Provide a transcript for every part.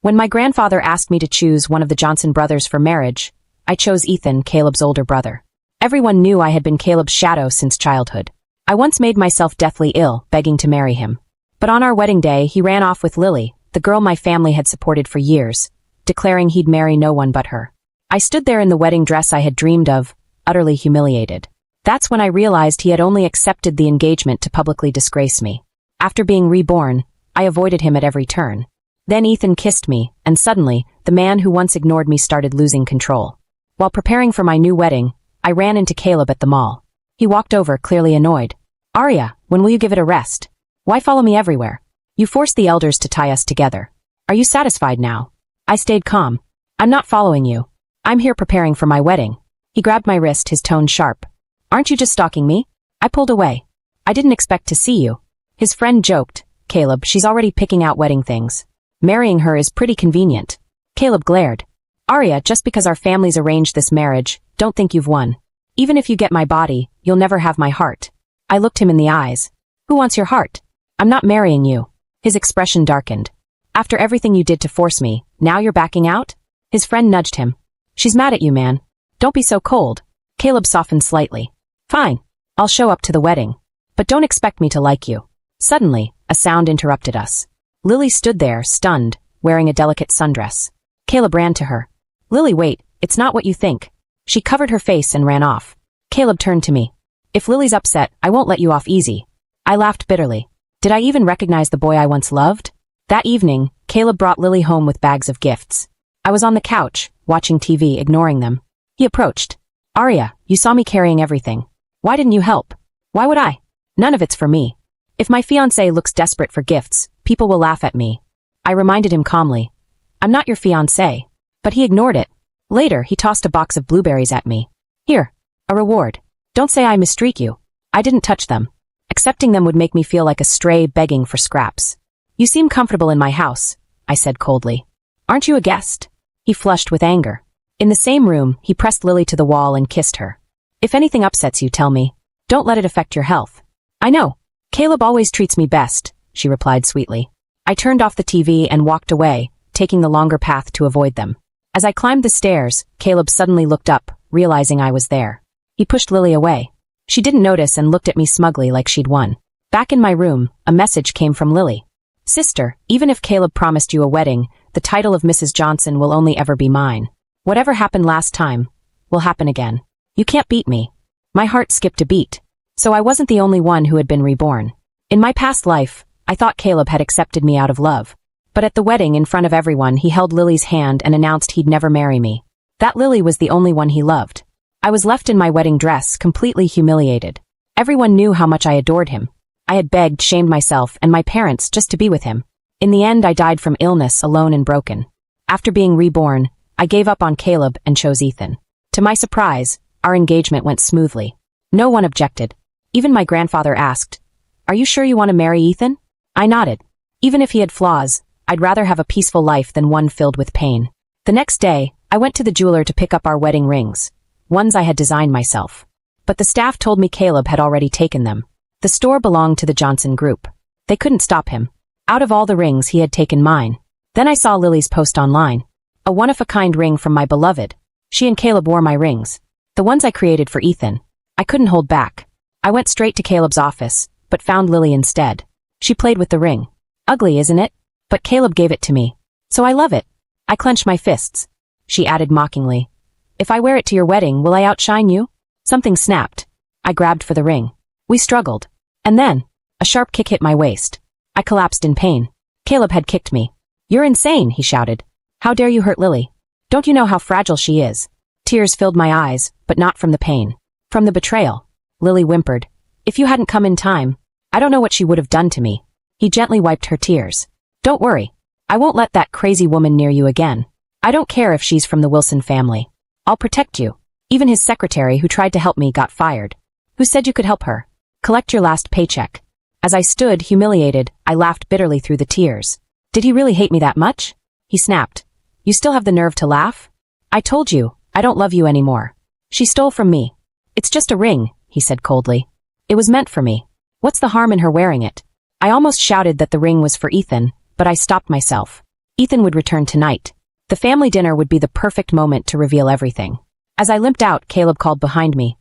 When my grandfather asked me to choose one of the Johnson brothers for marriage, I chose Ethan, Caleb's older brother. Everyone knew I had been Caleb's shadow since childhood. I once made myself deathly ill, begging to marry him. But on our wedding day, he ran off with Lily, the girl my family had supported for years, declaring he'd marry no one but her. I stood there in the wedding dress I had dreamed of, utterly humiliated. That's when I realized he had only accepted the engagement to publicly disgrace me. After being reborn, I avoided him at every turn. Then Ethan kissed me, and suddenly, the man who once ignored me started losing control. While preparing for my new wedding, I ran into Caleb at the mall. He walked over, clearly annoyed. "Arya, when will you give it a rest? Why follow me everywhere? You forced the elders to tie us together. Are you satisfied now?" I stayed calm. "I'm not following you. I'm here preparing for my wedding." He grabbed my wrist, his tone sharp. "Aren't you just stalking me?" I pulled away. "I didn't expect to see you." His friend joked, "Caleb, she's already picking out wedding things. Marrying her is pretty convenient." Caleb glared. "Arya, just because our families arranged this marriage, don't think you've won. Even if you get my body, you'll never have my heart." I looked him in the eyes. "Who wants your heart? I'm not marrying you." His expression darkened. "After everything you did to force me, now you're backing out?" His friend nudged him. "She's mad at you, man. Don't be so cold." Caleb softened slightly. "Fine. I'll show up to the wedding. But don't expect me to like you." Suddenly, a sound interrupted us. Lily stood there, stunned, wearing a delicate sundress. Caleb ran to her. "Lily, wait, it's not what you think." She covered her face and ran off. Caleb turned to me. "If Lily's upset, I won't let you off easy." I laughed bitterly. Did I even recognize the boy I once loved? That evening, Caleb brought Lily home with bags of gifts. I was on the couch, watching TV, ignoring them. He approached. "Arya, you saw me carrying everything. Why didn't you help?" "Why would I? None of it's for me. If my fiancé looks desperate for gifts, people will laugh at me." I reminded him calmly. "I'm not your fiancé." But he ignored it. Later, he tossed a box of blueberries at me. "Here, a reward. Don't say I mistreat you." I didn't touch them. Accepting them would make me feel like a stray begging for scraps. "You seem comfortable in my house," I said coldly. "Aren't you a guest?" He flushed with anger. In the same room, he pressed Lily to the wall and kissed her. "If anything upsets you, tell me. Don't let it affect your health." "I know. Caleb always treats me best," she replied sweetly. I turned off the TV and walked away, taking the longer path to avoid them. As I climbed the stairs, Caleb suddenly looked up, realizing I was there. He pushed Lily away. She didn't notice and looked at me smugly like she'd won. Back in my room, a message came from Lily. "Sister, even if Caleb promised you a wedding, the title of Mrs. Johnson will only ever be mine. Whatever happened last time will happen again. You can't beat me." My heart skipped a beat. So I wasn't the only one who had been reborn. In my past life, I thought Caleb had accepted me out of love. But at the wedding, in front of everyone, he held Lily's hand and announced he'd never marry me. That Lily was the only one he loved. I was left in my wedding dress, completely humiliated. Everyone knew how much I adored him. I had begged, shamed myself, and my parents just to be with him. In the end, I died from illness, alone and broken. After being reborn, I gave up on Caleb and chose Ethan. To my surprise, our engagement went smoothly. No one objected. Even my grandfather asked, "Are you sure you want to marry Ethan?" I nodded. Even if he had flaws, I'd rather have a peaceful life than one filled with pain. The next day, I went to the jeweler to pick up our wedding rings, ones I had designed myself. But the staff told me Caleb had already taken them. The store belonged to the Johnson Group. They couldn't stop him. Out of all the rings, he had taken mine. Then I saw Lily's post online. A one-of-a-kind ring from my beloved. She and Caleb wore my rings. The ones I created for Ethan. I couldn't hold back. I went straight to Caleb's office, but found Lily instead. She played with the ring. "Ugly, isn't it? But Caleb gave it to me. So I love it." I clenched my fists. She added mockingly, "If I wear it to your wedding, will I outshine you?" Something snapped. I grabbed for the ring. We struggled. And then, a sharp kick hit my waist. I collapsed in pain. Caleb had kicked me. "You're insane," he shouted. "How dare you hurt Lily? Don't you know how fragile she is?" Tears filled my eyes, but not from the pain. From the betrayal. Lily whimpered. "If you hadn't come in time, I don't know what she would have done to me." He gently wiped her tears. "Don't worry. I won't let that crazy woman near you again. I don't care if she's from the Wilson family. I'll protect you." Even his secretary who tried to help me got fired. "Who said you could help her? Collect your last paycheck." As I stood, humiliated, I laughed bitterly through the tears. "Did he really hate me that much?" He snapped. "You still have the nerve to laugh? I told you, I don't love you anymore. She stole from me." "It's just a ring," he said coldly. "It was meant for me. What's the harm in her wearing it?" I almost shouted that the ring was for Ethan, but I stopped myself. Ethan would return tonight. The family dinner would be the perfect moment to reveal everything. As I limped out, Caleb called behind me.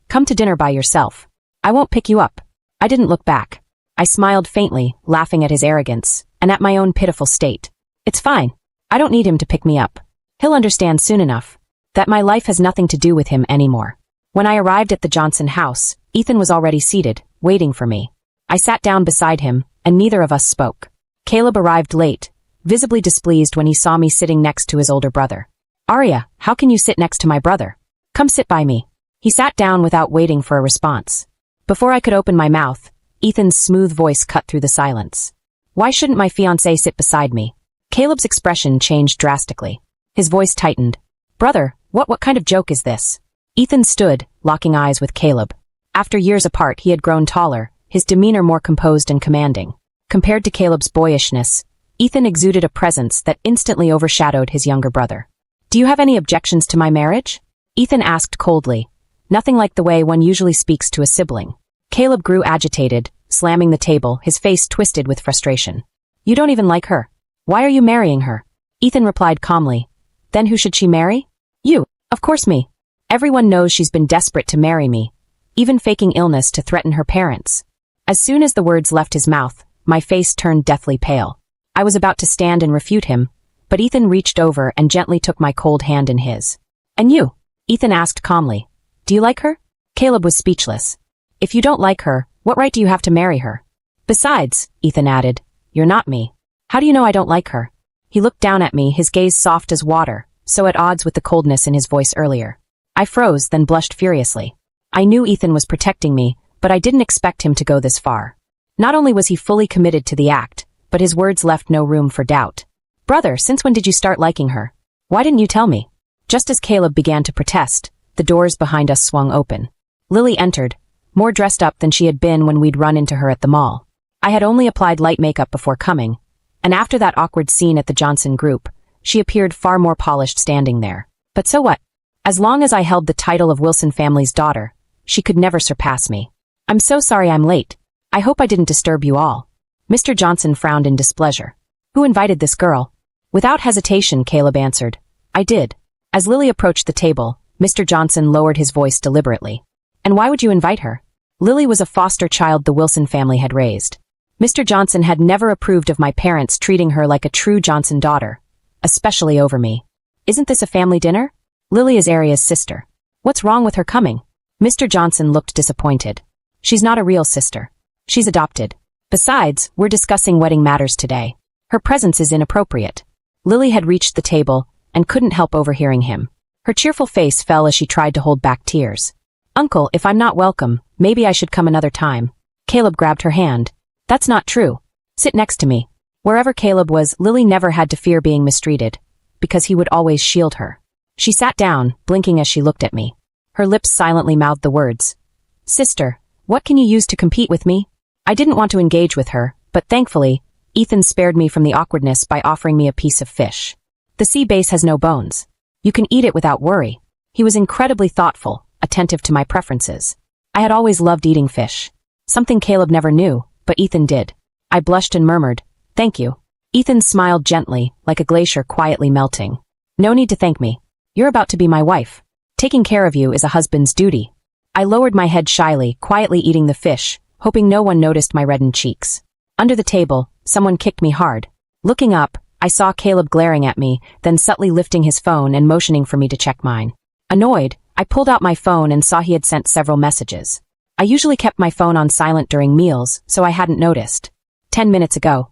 "Come to dinner by yourself. I won't pick you up." I didn't look back. I smiled faintly, laughing at his arrogance, and at my own pitiful state. It's fine. I don't need him to pick me up. He'll understand soon enough that my life has nothing to do with him anymore. When I arrived at the Johnson house, Ethan was already seated, waiting for me. I sat down beside him, and neither of us spoke. Caleb arrived late, visibly displeased when he saw me sitting next to his older brother. "Arya, how can you sit next to my brother? Come sit by me." He sat down without waiting for a response. Before I could open my mouth, Ethan's smooth voice cut through the silence. "Why shouldn't my fiancé sit beside me?" Caleb's expression changed drastically. His voice tightened. "Brother, what kind of joke is this?" Ethan stood, locking eyes with Caleb. After years apart, he had grown taller, his demeanor more composed and commanding. Compared to Caleb's boyishness, Ethan exuded a presence that instantly overshadowed his younger brother. "Do you have any objections to my marriage?" Ethan asked coldly, nothing like the way one usually speaks to a sibling. Caleb grew agitated, slamming the table, his face twisted with frustration. "You don't even like her. Why are you marrying her?" Ethan replied calmly. "Then who should she marry?" "You, of course me. Everyone knows she's been desperate to marry me, even faking illness to threaten her parents." As soon as the words left his mouth, my face turned deathly pale. I was about to stand and refute him, but Ethan reached over and gently took my cold hand in his. "And you?" Ethan asked calmly. "Do you like her?" Caleb was speechless. "If you don't like her, what right do you have to marry her?" "Besides," Ethan added, "you're not me. How do you know I don't like her?" He looked down at me, his gaze soft as water, so at odds with the coldness in his voice earlier. I froze, then blushed furiously. I knew Ethan was protecting me, but I didn't expect him to go this far. Not only was he fully committed to the act, but his words left no room for doubt. "Brother, since when did you start liking her? Why didn't you tell me?" Just as Caleb began to protest, the doors behind us swung open. Lily entered, more dressed up than she had been when we'd run into her at the mall. I had only applied light makeup before coming, and after that awkward scene at the Johnson group, she appeared far more polished standing there. But so what? As long as I held the title of Wilson family's daughter, she could never surpass me. "I'm so sorry I'm late. I hope I didn't disturb you all." Mr. Johnson frowned in displeasure. "Who invited this girl?" Without hesitation, Caleb answered. "I did." As Lily approached the table, Mr. Johnson lowered his voice deliberately. "And why would you invite her?" Lily was a foster child the Wilson family had raised. Mr. Johnson had never approved of my parents treating her like a true Johnson daughter, especially over me. "Isn't this a family dinner? Lily is Arya's sister. What's wrong with her coming?" Mr. Johnson looked disappointed. "She's not a real sister. She's adopted. Besides, we're discussing wedding matters today. Her presence is inappropriate." Lily had reached the table and couldn't help overhearing him. Her cheerful face fell as she tried to hold back tears. "Uncle, if I'm not welcome, maybe I should come another time." Caleb grabbed her hand. "That's not true. Sit next to me." Wherever Caleb was, Lily never had to fear being mistreated, because he would always shield her. She sat down, blinking as she looked at me. Her lips silently mouthed the words. "Sister, what can you use to compete with me?" I didn't want to engage with her, but thankfully, Ethan spared me from the awkwardness by offering me a piece of fish. "The sea bass has no bones. You can eat it without worry." He was incredibly thoughtful, attentive to my preferences. I had always loved eating fish. Something Caleb never knew, but Ethan did. I blushed and murmured, "Thank you." Ethan smiled gently, like a glacier quietly melting. "No need to thank me. You're about to be my wife. Taking care of you is a husband's duty." I lowered my head shyly, quietly eating the fish, hoping no one noticed my reddened cheeks. Under the table, someone kicked me hard. Looking up, I saw Caleb glaring at me, then subtly lifting his phone and motioning for me to check mine. Annoyed, I pulled out my phone and saw he had sent several messages. I usually kept my phone on silent during meals, so I hadn't noticed. 10 minutes ago.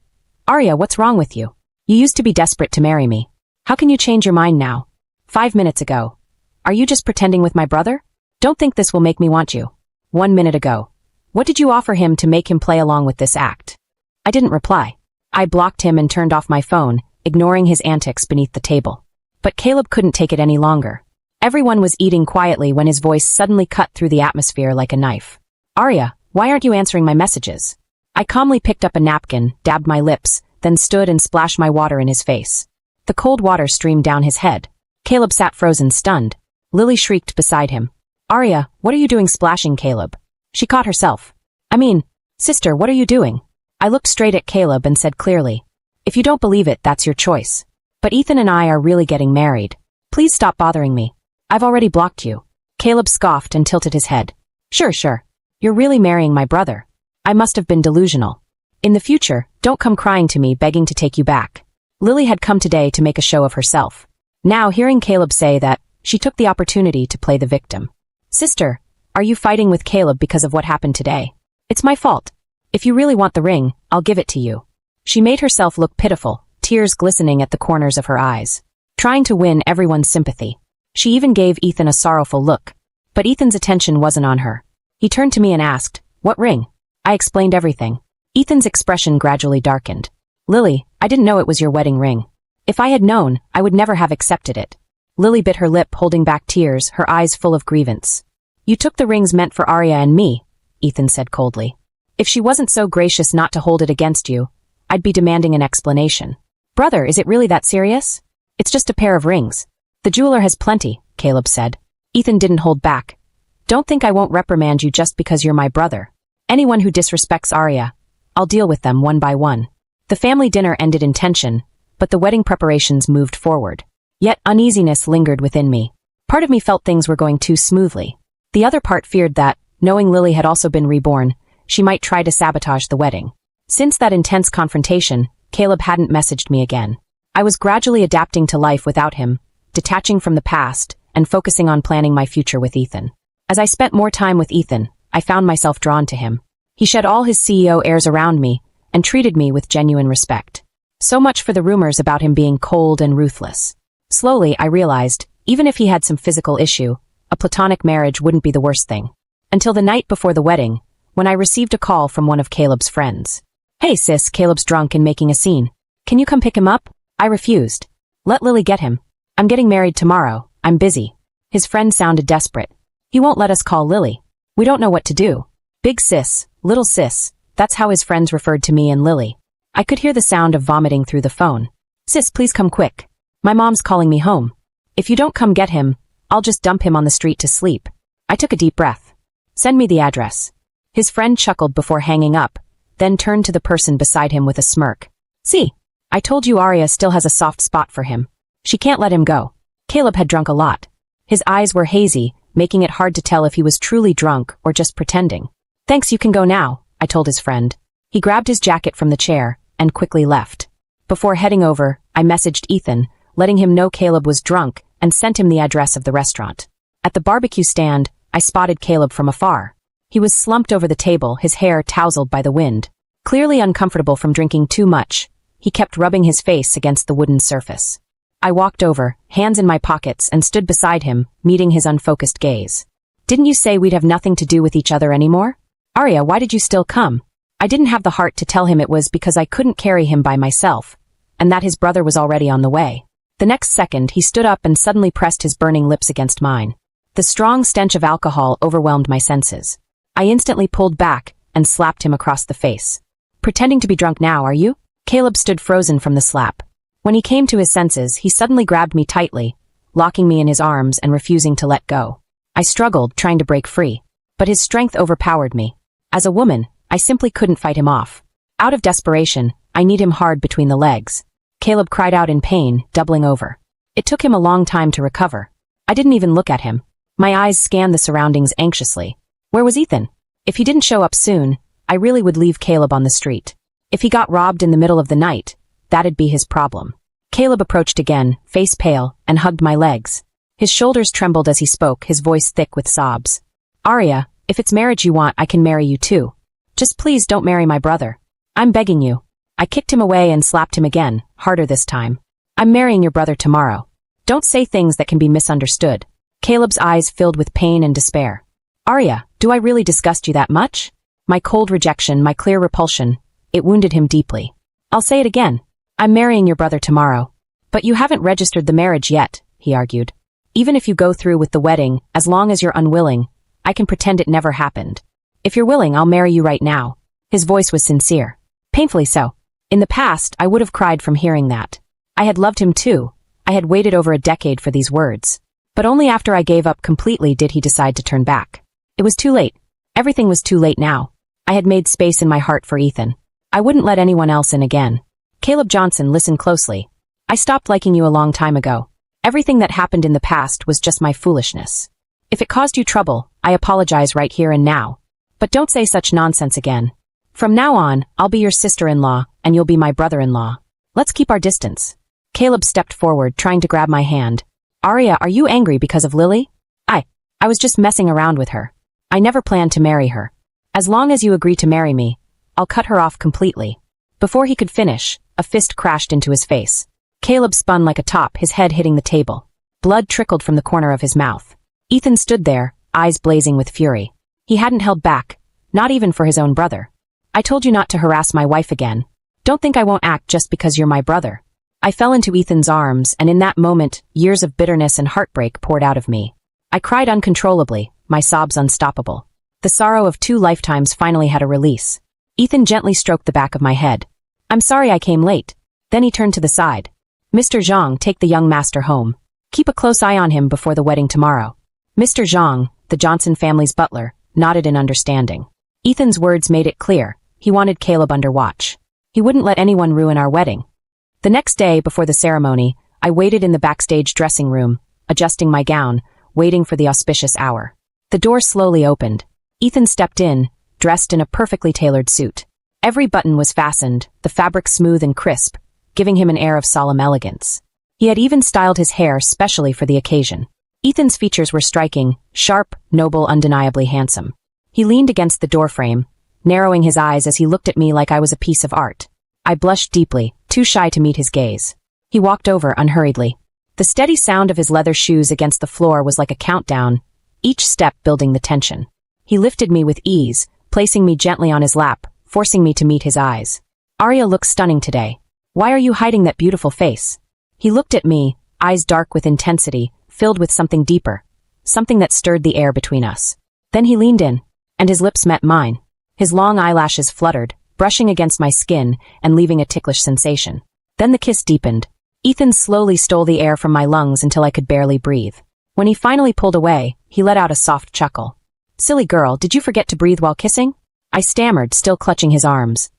"Arya, what's wrong with you? You used to be desperate to marry me. How can you change your mind now?" 5 minutes ago. "Are you just pretending with my brother? Don't think this will make me want you." 1 minute ago. "What did you offer him to make him play along with this act?" I didn't reply. I blocked him and turned off my phone, ignoring his antics beneath the table. But Caleb couldn't take it any longer. Everyone was eating quietly when his voice suddenly cut through the atmosphere like a knife. "Arya, why aren't you answering my messages?" I calmly picked up a napkin, dabbed my lips, then stood and splashed my water in his face. The cold water streamed down his head. Caleb sat frozen, stunned. Lily shrieked beside him. "Arya, what are you doing splashing Caleb?" She caught herself. Sister, what are you doing?" I looked straight at Caleb and said clearly, If you don't believe it, that's your choice. But Ethan and I are really getting married. Please stop bothering me. I've already blocked you. Caleb scoffed and tilted his head. Sure. You're really marrying my brother. I must have been delusional. In the future, don't come crying to me begging to take you back. Lily had come today to make a show of herself. Now, hearing Caleb say that, she took the opportunity to play the victim. Sister, are you fighting with Caleb because of what happened today? It's my fault. If you really want the ring, I'll give it to you. She made herself look pitiful, tears glistening at the corners of her eyes, trying to win everyone's sympathy. She even gave Ethan a sorrowful look. But Ethan's attention wasn't on her. He turned to me and asked, "What ring?" I explained everything. Ethan's expression gradually darkened. "Lily, I didn't know it was your wedding ring. If I had known, I would never have accepted it." Lily bit her lip, holding back tears, her eyes full of grievance. "You took the rings meant for Arya and me," Ethan said coldly. "If she wasn't so gracious not to hold it against you, I'd be demanding an explanation." "Brother, is it really that serious?" "It's just a pair of rings. The jeweler has plenty," Caleb said. Ethan didn't hold back. "Don't think I won't reprimand you just because you're my brother. Anyone who disrespects Arya, I'll deal with them one by one." The family dinner ended in tension, but the wedding preparations moved forward. Yet uneasiness lingered within me. Part of me felt things were going too smoothly. The other part feared that, knowing Lily had also been reborn, she might try to sabotage the wedding. Since that intense confrontation, Caleb hadn't messaged me again. I was gradually adapting to life without him, detaching from the past, and focusing on planning my future with Ethan. As I spent more time with Ethan, I found myself drawn to him. He shed all his CEO airs around me, and treated me with genuine respect. So much for the rumors about him being cold and ruthless. Slowly, I realized, even if he had some physical issue, a platonic marriage wouldn't be the worst thing. Until the night before the wedding, when I received a call from one of Caleb's friends. "Hey sis, Caleb's drunk and making a scene. Can you come pick him up?" I refused. "Let Lily get him. I'm getting married tomorrow. I'm busy." His friend sounded desperate. "He won't let us call Lily. We don't know what to do." "Big sis, little sis," that's how his friends referred to me and Lily. I could hear the sound of vomiting through the phone. "Sis, please come quick. My mom's calling me home. If you don't come get him, I'll just dump him on the street to sleep." I took a deep breath. "Send me the address." His friend chuckled before hanging up, then turned to the person beside him with a smirk. "See, I told you Arya still has a soft spot for him. She can't let him go." Caleb had drunk a lot. His eyes were hazy, making it hard to tell if he was truly drunk or just pretending. "Thanks, you can go now," I told his friend. He grabbed his jacket from the chair and quickly left. Before heading over, I messaged Ethan, letting him know Caleb was drunk, and sent him the address of the restaurant. At the barbecue stand, I spotted Caleb from afar. He was slumped over the table, his hair tousled by the wind. Clearly uncomfortable from drinking too much, he kept rubbing his face against the wooden surface. I walked over, hands in my pockets, and stood beside him, meeting his unfocused gaze. "Didn't you say we'd have nothing to do with each other anymore? Arya, why did you still come?" I didn't have the heart to tell him it was because I couldn't carry him by myself, and that his brother was already on the way. The next second, he stood up and suddenly pressed his burning lips against mine. The strong stench of alcohol overwhelmed my senses. I instantly pulled back and slapped him across the face. "Pretending to be drunk now, are you?" Caleb stood frozen from the slap. When he came to his senses, he suddenly grabbed me tightly, locking me in his arms and refusing to let go. I struggled, trying to break free, but his strength overpowered me. As a woman, I simply couldn't fight him off. Out of desperation, I kneed him hard between the legs. Caleb cried out in pain, doubling over. It took him a long time to recover. I didn't even look at him. My eyes scanned the surroundings anxiously. Where was Ethan? If he didn't show up soon, I really would leave Caleb on the street. If he got robbed in the middle of the night, that'd be his problem. Caleb approached again, face pale, and hugged my legs. His shoulders trembled as he spoke, his voice thick with sobs. "Arya, if it's marriage you want, I can marry you too. Just please don't marry my brother. I'm begging you." I kicked him away and slapped him again, harder this time. "I'm marrying your brother tomorrow. Don't say things that can be misunderstood." Caleb's eyes filled with pain and despair. "Arya, do I really disgust you that much?" My cold rejection, my clear repulsion, it wounded him deeply. "I'll say it again. I'm marrying your brother tomorrow." "But you haven't registered the marriage yet," he argued. "Even if you go through with the wedding, as long as you're unwilling, I can pretend it never happened. If you're willing, I'll marry you right now." His voice was sincere. Painfully so. In the past, I would have cried from hearing that. I had loved him too. I had waited over a decade for these words. But only after I gave up completely did he decide to turn back. It was too late. Everything was too late now. I had made space in my heart for Ethan. I wouldn't let anyone else in again. Caleb Johnson, listen closely. I stopped liking you a long time ago. Everything that happened in the past was just my foolishness. If it caused you trouble, I apologize right here and now. But don't say such nonsense again. From now on, I'll be your sister-in-law, and you'll be my brother-in-law. Let's keep our distance. Caleb stepped forward, trying to grab my hand. Arya, are you angry because of Lily? I was just messing around with her. I never planned to marry her. As long as you agree to marry me, I'll cut her off completely. Before he could finish, a fist crashed into his face. Caleb spun like a top, his head hitting the table. Blood trickled from the corner of his mouth. Ethan stood there, eyes blazing with fury. He hadn't held back, not even for his own brother. I told you not to harass my wife again. Don't think I won't act just because you're my brother. I fell into Ethan's arms, and in that moment, years of bitterness and heartbreak poured out of me. I cried uncontrollably, my sobs unstoppable. The sorrow of 2 lifetimes finally had a release. Ethan gently stroked the back of my head. I'm sorry I came late. Then he turned to the side. Mr. Zhang, take the young master home. Keep a close eye on him before the wedding tomorrow. Mr. Zhang, the Johnson family's butler, nodded in understanding. Ethan's words made it clear. He wanted Caleb under watch. He wouldn't let anyone ruin our wedding. The next day, before the ceremony, I waited in the backstage dressing room, adjusting my gown, waiting for the auspicious hour. The door slowly opened. Ethan stepped in, dressed in a perfectly tailored suit. Every button was fastened, the fabric smooth and crisp, giving him an air of solemn elegance. He had even styled his hair specially for the occasion. Ethan's features were striking, sharp, noble, undeniably handsome. He leaned against the doorframe, narrowing his eyes as he looked at me like I was a piece of art. I blushed deeply, too shy to meet his gaze. He walked over unhurriedly. The steady sound of his leather shoes against the floor was like a countdown, each step building the tension. He lifted me with ease, placing me gently on his lap, forcing me to meet his eyes. Arya looks stunning today. Why are you hiding that beautiful face? He looked at me, eyes dark with intensity, filled with something deeper, something that stirred the air between us. Then he leaned in, and his lips met mine. His long eyelashes fluttered, brushing against my skin and leaving a ticklish sensation. Then the kiss deepened. Ethan slowly stole the air from my lungs until I could barely breathe. When he finally pulled away, he let out a soft chuckle. Silly girl, did you forget to breathe while kissing? I stammered, still clutching his arms.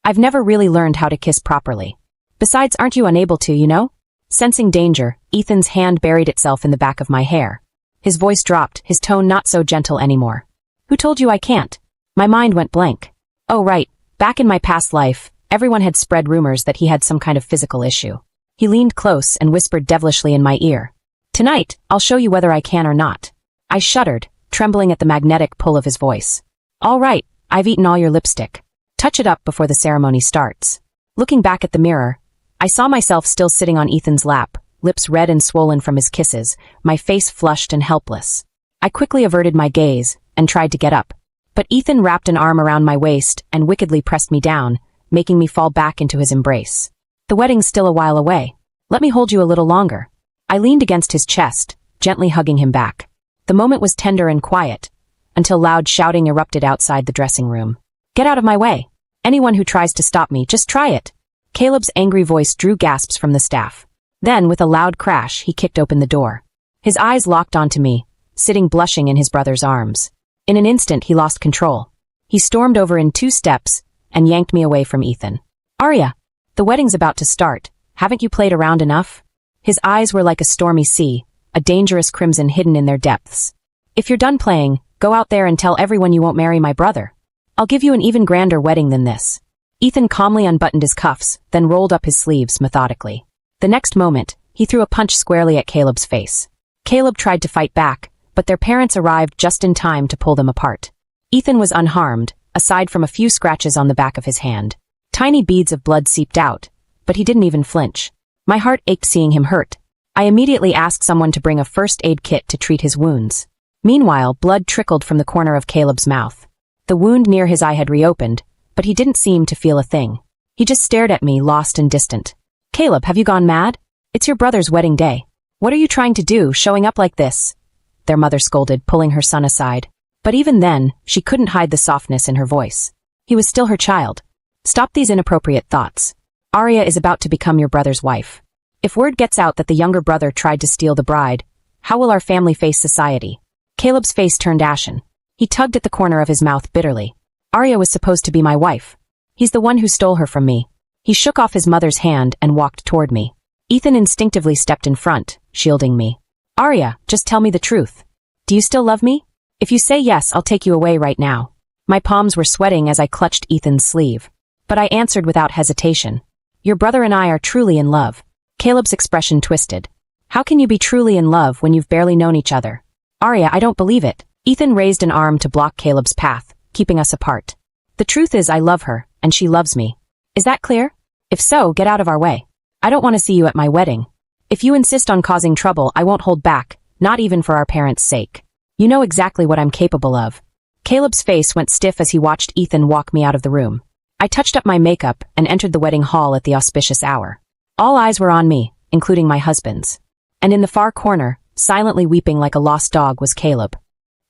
I've never really learned how to kiss properly. Besides, aren't you unable to, you know? Sensing danger, Ethan's hand buried itself in the back of my hair. His voice dropped, his tone not so gentle anymore. Who told you I can't? My mind went blank. Oh right, back in my past life, everyone had spread rumors that he had some kind of physical issue. He leaned close and whispered devilishly in my ear. Tonight, I'll show you whether I can or not. I shuddered, trembling at the magnetic pull of his voice. All right, I've eaten all your lipstick. Touch it up before the ceremony starts. Looking back at the mirror, I saw myself still sitting on Ethan's lap, lips red and swollen from his kisses, my face flushed and helpless. I quickly averted my gaze and tried to get up. But Ethan wrapped an arm around my waist and wickedly pressed me down, making me fall back into his embrace. The wedding's still a while away. Let me hold you a little longer. I leaned against his chest, gently hugging him back. The moment was tender and quiet, until loud shouting erupted outside the dressing room. Get out of my way. Anyone who tries to stop me, just try it. Caleb's angry voice drew gasps from the staff. Then, with a loud crash, he kicked open the door. His eyes locked onto me, sitting blushing in his brother's arms. In an instant, he lost control. He stormed over in 2 steps and yanked me away from Ethan. Arya, the wedding's about to start. Haven't you played around enough? His eyes were like a stormy sea, a dangerous crimson hidden in their depths. If you're done playing, go out there and tell everyone you won't marry my brother. I'll give you an even grander wedding than this. Ethan calmly unbuttoned his cuffs, then rolled up his sleeves methodically. The next moment, he threw a punch squarely at Caleb's face. Caleb tried to fight back, but their parents arrived just in time to pull them apart. Ethan was unharmed, aside from a few scratches on the back of his hand. Tiny beads of blood seeped out, but he didn't even flinch. My heart ached seeing him hurt. I immediately asked someone to bring a first aid kit to treat his wounds. Meanwhile, blood trickled from the corner of Caleb's mouth. The wound near his eye had reopened, but he didn't seem to feel a thing. He just stared at me, lost and distant. Caleb, have you gone mad? It's your brother's wedding day. What are you trying to do, showing up like this? Their mother scolded, pulling her son aside. But even then, she couldn't hide the softness in her voice. He was still her child. Stop these inappropriate thoughts. Arya is about to become your brother's wife. If word gets out that the younger brother tried to steal the bride, how will our family face society? Caleb's face turned ashen. He tugged at the corner of his mouth bitterly. Arya was supposed to be my wife. He's the one who stole her from me. He shook off his mother's hand and walked toward me. Ethan instinctively stepped in front, shielding me. Arya, just tell me the truth. Do you still love me? If you say yes, I'll take you away right now. My palms were sweating as I clutched Ethan's sleeve. But I answered without hesitation. Your brother and I are truly in love. Caleb's expression twisted. How can you be truly in love when you've barely known each other? Arya, I don't believe it. Ethan raised an arm to block Caleb's path, keeping us apart. The truth is I love her, and she loves me. Is that clear? If so, get out of our way. I don't want to see you at my wedding. If you insist on causing trouble, I won't hold back, not even for our parents' sake. You know exactly what I'm capable of. Caleb's face went stiff as he watched Ethan walk me out of the room. I touched up my makeup and entered the wedding hall at the auspicious hour. All eyes were on me, including my husband's. And in the far corner, silently weeping like a lost dog, was Caleb.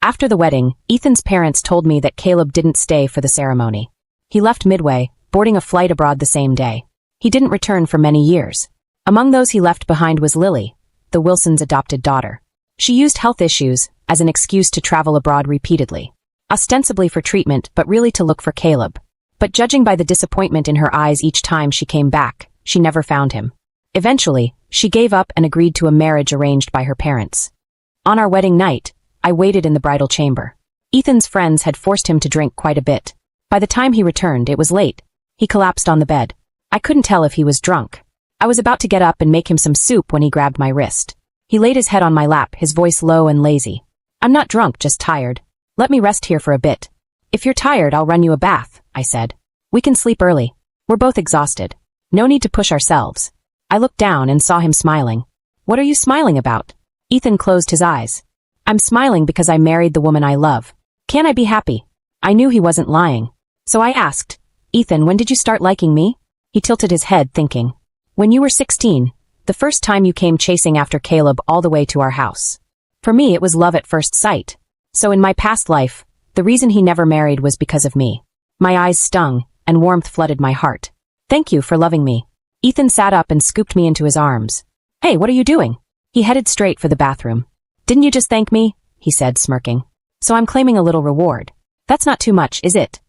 After the wedding, Ethan's parents told me that Caleb didn't stay for the ceremony. He left midway, boarding a flight abroad the same day. He didn't return for many years. Among those he left behind was Lily, the Wilsons' adopted daughter. She used health issues as an excuse to travel abroad repeatedly, ostensibly for treatment but really to look for Caleb. But judging by the disappointment in her eyes each time she came back, she never found him. Eventually, she gave up and agreed to a marriage arranged by her parents. On our wedding night, I waited in the bridal chamber. Ethan's friends had forced him to drink quite a bit. By the time he returned, it was late. He collapsed on the bed. I couldn't tell if he was drunk. I was about to get up and make him some soup when he grabbed my wrist. He laid his head on my lap, his voice low and lazy. I'm not drunk, just tired. Let me rest here for a bit. If you're tired, I'll run you a bath, I said. We can sleep early. We're both exhausted. No need to push ourselves. I looked down and saw him smiling. What are you smiling about? Ethan closed his eyes. I'm smiling because I married the woman I love. Can I be happy? I knew he wasn't lying. So I asked, Ethan, when did you start liking me? He tilted his head, thinking. When you were 16, the first time you came chasing after Caleb all the way to our house. For me, it was love at first sight. So in my past life, the reason he never married was because of me. My eyes stung, and warmth flooded my heart. Thank you for loving me. Ethan sat up and scooped me into his arms. Hey, what are you doing? He headed straight for the bathroom. Didn't you just thank me? He said, smirking. So I'm claiming a little reward. That's not too much, is it?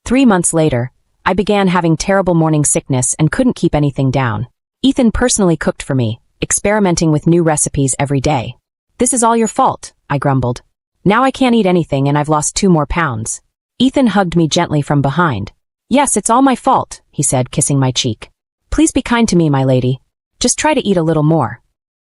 3 months later, I began having terrible morning sickness and couldn't keep anything down. Ethan personally cooked for me, experimenting with new recipes every day. This is all your fault, I grumbled. Now I can't eat anything and I've lost 2 more pounds. Ethan hugged me gently from behind. Yes, it's all my fault, he said, kissing my cheek. Please be kind to me, my lady. Just try to eat a little more.